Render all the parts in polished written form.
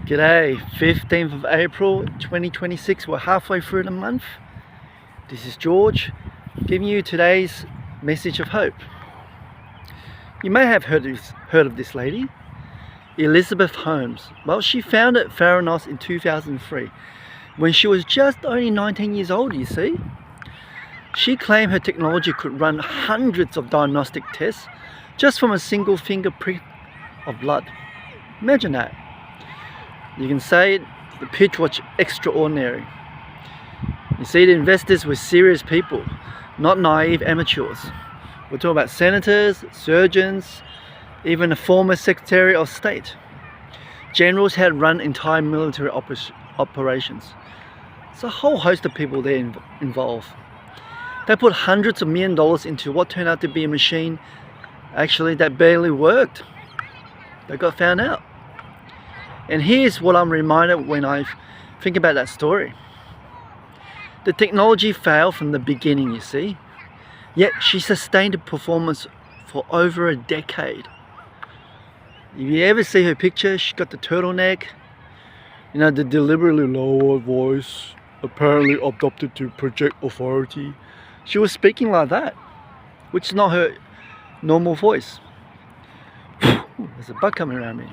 G'day, 15th of April 2026, we're halfway through the month. This is George giving you today's message of hope. You may have heard of this lady, Elizabeth Holmes. Well, she founded Theranos in 2003 when she was just only 19 years old, you see. She claimed her technology could run hundreds of diagnostic tests just from a single finger prick of blood. Imagine that. You can say it, the pitch was extraordinary. You see, the investors were serious people, not naive amateurs. We're talking about senators, surgeons, even a former Secretary of State. Generals had run entire military operations. It's a whole host of people there involved. They put hundreds of millions of dollars into what turned out to be a machine actually that barely worked. They got found out. And here's what I'm reminded when I think about that story. The technology failed from the beginning, you see. Yet she sustained the performance for over a decade. If you ever see her picture, she got the turtleneck, you know, the deliberately lower voice, apparently adopted to project authority. She was speaking like that, which is not her normal voice. There's a bug coming around me.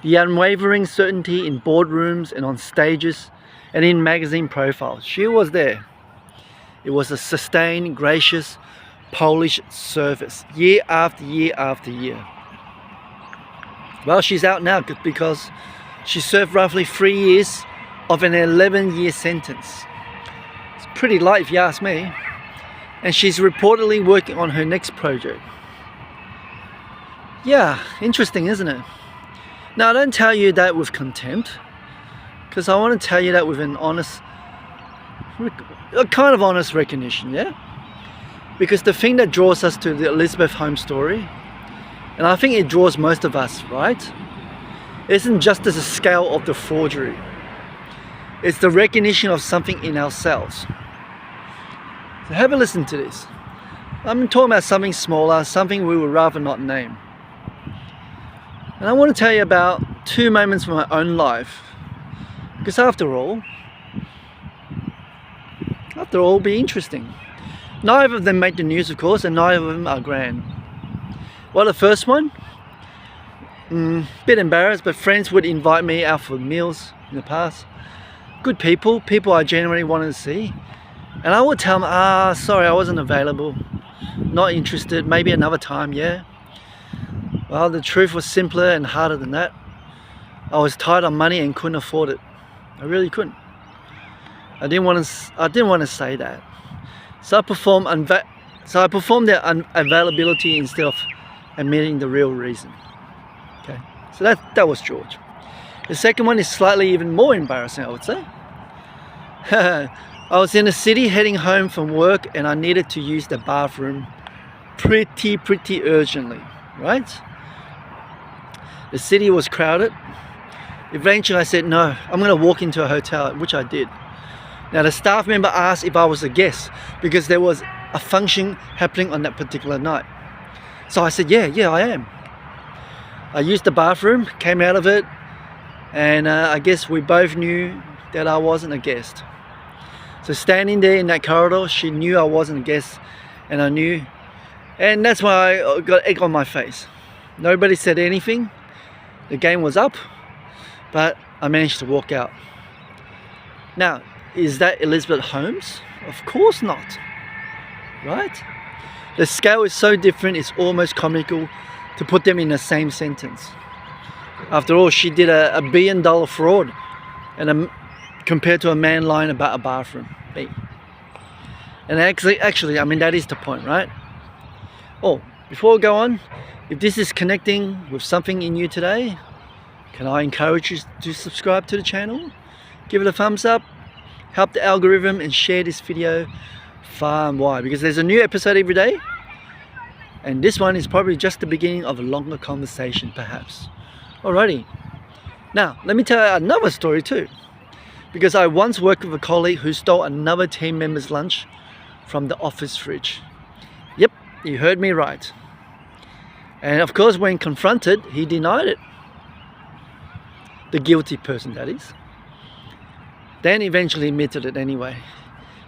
The unwavering certainty in boardrooms and on stages and in magazine profiles. She was there. It was a sustained, gracious, polished service, year after year after year. Well, she's out now because she served roughly 3 years of an 11-year sentence. It's pretty light if you ask me. And she's reportedly working on her next project. Yeah, interesting, isn't it? Now, I don't tell you that with contempt, because I want to tell you that with an honest, a kind of honest recognition, yeah? Because the thing that draws us to the Elizabeth Holmes story, and I think it draws most of us, right? Isn't just as a scale of the forgery. It's the recognition of something in ourselves. So have a listen to this. I'm talking about something smaller, something we would rather not name. And I want to tell you about two moments from my own life. Because after all, it'll be interesting. Neither of them made the news, of course, and neither of them are grand. Well, the first one, bit embarrassed, but friends would invite me out for meals in the past. Good people I genuinely wanted to see. And I would tell them, sorry, I wasn't available. Not interested, maybe another time, yeah. Well, the truth was simpler and harder than that. I was tight on money and couldn't afford it. I really couldn't. I didn't want to say that. So I performed their unavailability instead of admitting the real reason. Okay, so that was George. The second one is slightly even more embarrassing, I would say. I was in the city heading home from work and I needed to use the bathroom pretty urgently, right? The city was crowded. Eventually I said, no, I'm going to walk into a hotel, which I did. Now the staff member asked if I was a guest because there was a function happening on that particular night. So I said, yeah, I am. I used the bathroom, came out of it, and I guess we both knew that I wasn't a guest. So standing there in that corridor, she knew I wasn't a guest, and I knew. And that's why I got egg on my face. Nobody said anything. The game was up, but I managed to walk out. Now, is that Elizabeth Holmes? Of course not, right? The scale is so different, it's almost comical to put them in the same sentence. After all, she did a $1 billion fraud and compared to a man lying about a bathroom. And actually, I mean, that is the point, right? Oh, before we go on, if this is connecting with something in you today, can I encourage you to subscribe to the channel? Give it a thumbs up, help the algorithm, and share this video far and wide, because there's a new episode every day, and this one is probably just the beginning of a longer conversation, perhaps. Alrighty. Now, let me tell you another story too, because I once worked with a colleague who stole another team member's lunch from the office fridge. Yep, you heard me right. And of course, when confronted, he denied it. the guilty person that is, then eventually admitted it anyway,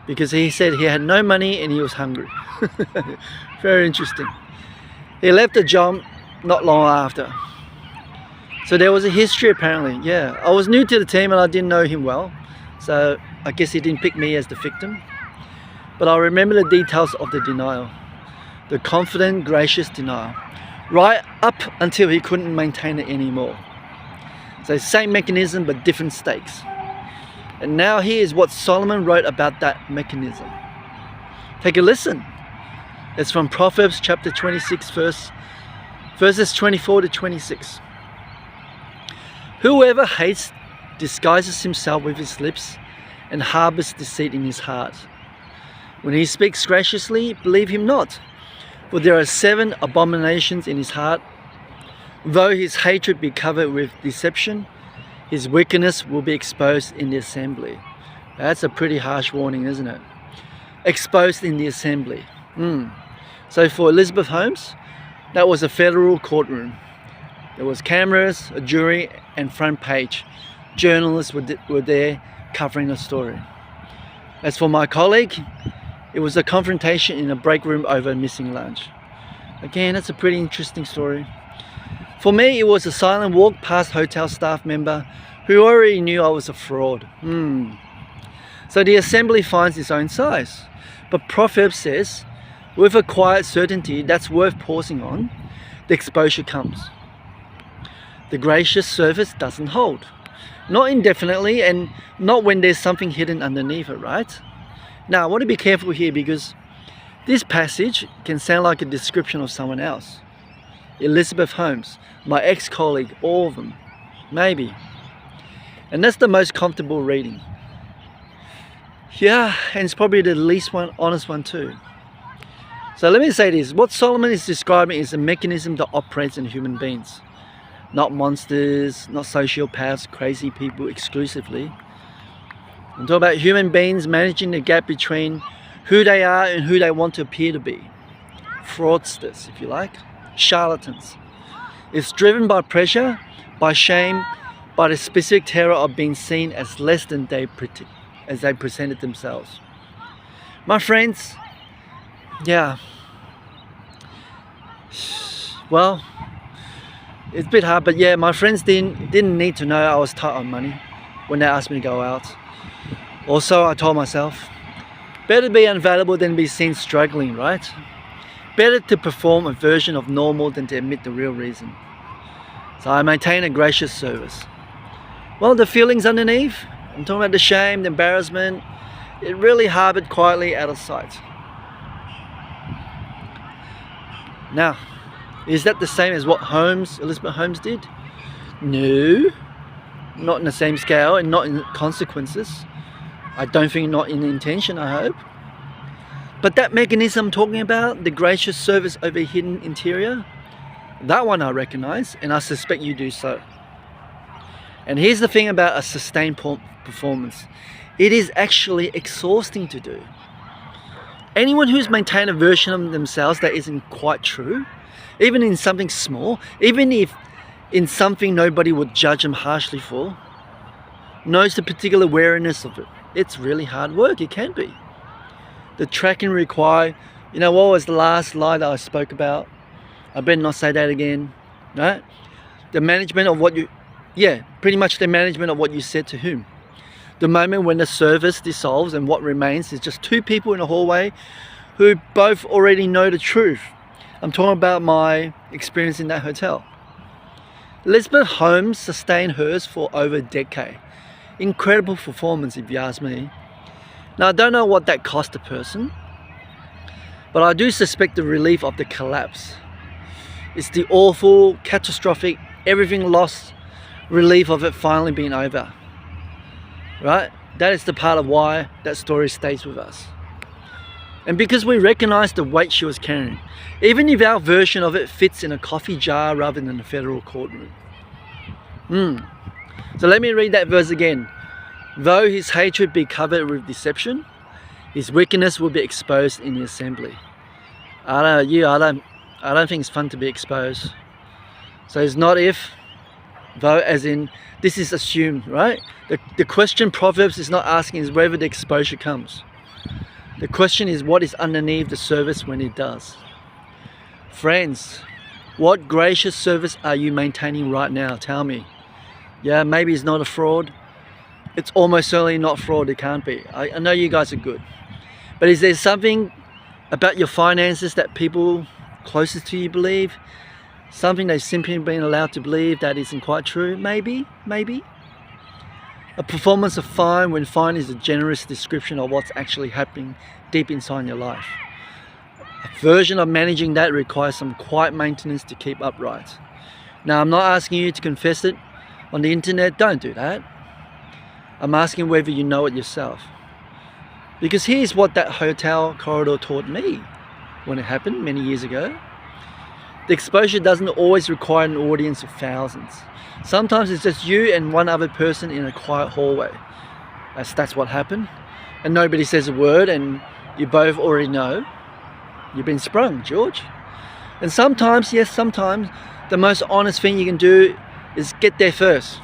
because he said he had no money and he was hungry. Very interesting. He left the job not long after. So there was a history apparently. Yeah, I was new to the team and I didn't know him well, so I guess he didn't pick me as the victim. But I remember the details of the denial, the confident, gracious denial, right up until he couldn't maintain it anymore. So same mechanism but different stakes. And now here's what Solomon wrote about that mechanism. Take a listen. It's from Proverbs chapter 26 verses 24 to 26. Whoever hates disguises himself with his lips and harbors deceit in his heart. When he speaks graciously, believe him not, for there are 7 abominations in his heart. Though his hatred be covered with deception, his wickedness will be exposed in the assembly. That's a pretty harsh warning, isn't it? Exposed in the assembly. So for Elizabeth Holmes, that was a federal courtroom. There was cameras, a jury, and front page. Journalists were there covering the story. As for my colleague, it was a confrontation in a break room over a missing lunch. Again, that's a pretty interesting story. For me, it was a silent walk past hotel staff member who already knew I was a fraud. So the assembly finds its own size. But Proverbs says, with a quiet certainty that's worth pausing on, the exposure comes. The gracious surface doesn't hold. Not indefinitely and not when there's something hidden underneath it, right? Now, I want to be careful here because this passage can sound like a description of someone else. Elizabeth Holmes, my ex-colleague, all of them, maybe. And that's the most comfortable reading. Yeah, and it's probably the least honest one too. So let me say this, what Solomon is describing is a mechanism that operates in human beings. Not monsters, not sociopaths, crazy people exclusively. I'm talking about human beings managing the gap between who they are and who they want to appear to be. Fraudsters, if you like. Charlatans. It's driven by pressure, by shame, by the specific terror of being seen as less than they presented themselves. My friends, yeah. Well, it's a bit hard, but yeah, my friends didn't need to know I was tight on money when they asked me to go out. Also, I told myself, better be unvaluable than be seen struggling, right? Better to perform a version of normal than to admit the real reason. So I maintain a gracious service. Well, the feelings underneath, I'm talking about the shame, the embarrassment, it really harbored quietly out of sight. Now, is that the same as what Elizabeth Holmes did? No, not in the same scale and not in consequences. I don't think not in intention, I hope. But that mechanism I'm talking about, the gracious service over hidden interior, that one I recognize and I suspect you do so. And here's the thing about a sustained performance. It is actually exhausting to do. Anyone who's maintained a version of themselves that isn't quite true, even in something small, even if in something nobody would judge them harshly for, knows the particular wariness of it. It's really hard work, it can be. The tracking require, what was the last lie that I spoke about? I better not say that again, right? The management of pretty much the management of what you said to whom. The moment when the service dissolves and what remains is just 2 people in a hallway who both already know the truth. I'm talking about my experience in that hotel. Elizabeth Holmes sustained hers for over a decade. Incredible performance, if you ask me. Now, I don't know what that cost a person, but I do suspect the relief of the collapse. It's the awful, catastrophic, everything lost relief of it finally being over. Right? That is the part of why that story stays with us. And because we recognize the weight she was carrying, even if our version of it fits in a coffee jar rather than a federal courtroom. So let me read that verse again. Though his hatred be covered with deception, his wickedness will be exposed in the assembly. I don't think it's fun to be exposed. So it's not if, though, as in this is assumed, right? The question Proverbs is not asking is whether the exposure comes. The question is what is underneath the service when it does. Friends, what gracious service are you maintaining right now? Tell me. Yeah, maybe it's not a fraud. It's almost certainly not fraud. It can't be. I know you guys are good. But is there something about your finances that people closest to you believe? Something they've simply been allowed to believe that isn't quite true? Maybe. A performance of fine when fine is a generous description of what's actually happening deep inside your life. A version of managing that requires some quiet maintenance to keep upright. Now, I'm not asking you to confess it on the internet. Don't do that. I'm asking whether you know it yourself. Because here's what that hotel corridor taught me when it happened many years ago. The exposure doesn't always require an audience of thousands. Sometimes it's just you and one other person in a quiet hallway. That's what happened. And nobody says a word and you both already know. You've been sprung, George. And sometimes, yes, sometimes, the most honest thing you can do is get there first.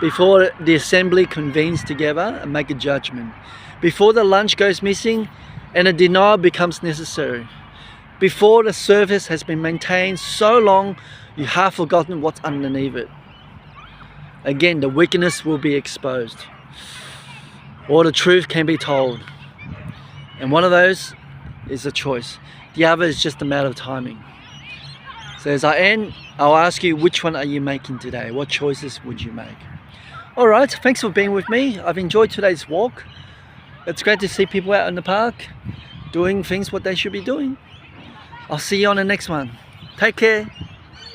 Before the assembly convenes together and make a judgment. Before the lunch goes missing and a denial becomes necessary. Before the surface has been maintained so long you have forgotten what's underneath it. Again, the wickedness will be exposed. Or the truth can be told. And one of those is a choice. The other is just a matter of timing. So as I end, I'll ask you, which one are you making today? What choices would you make? Alright, thanks for being with me. I've enjoyed today's walk. It's great to see people out in the park doing things what they should be doing. I'll see you on the next one. Take care.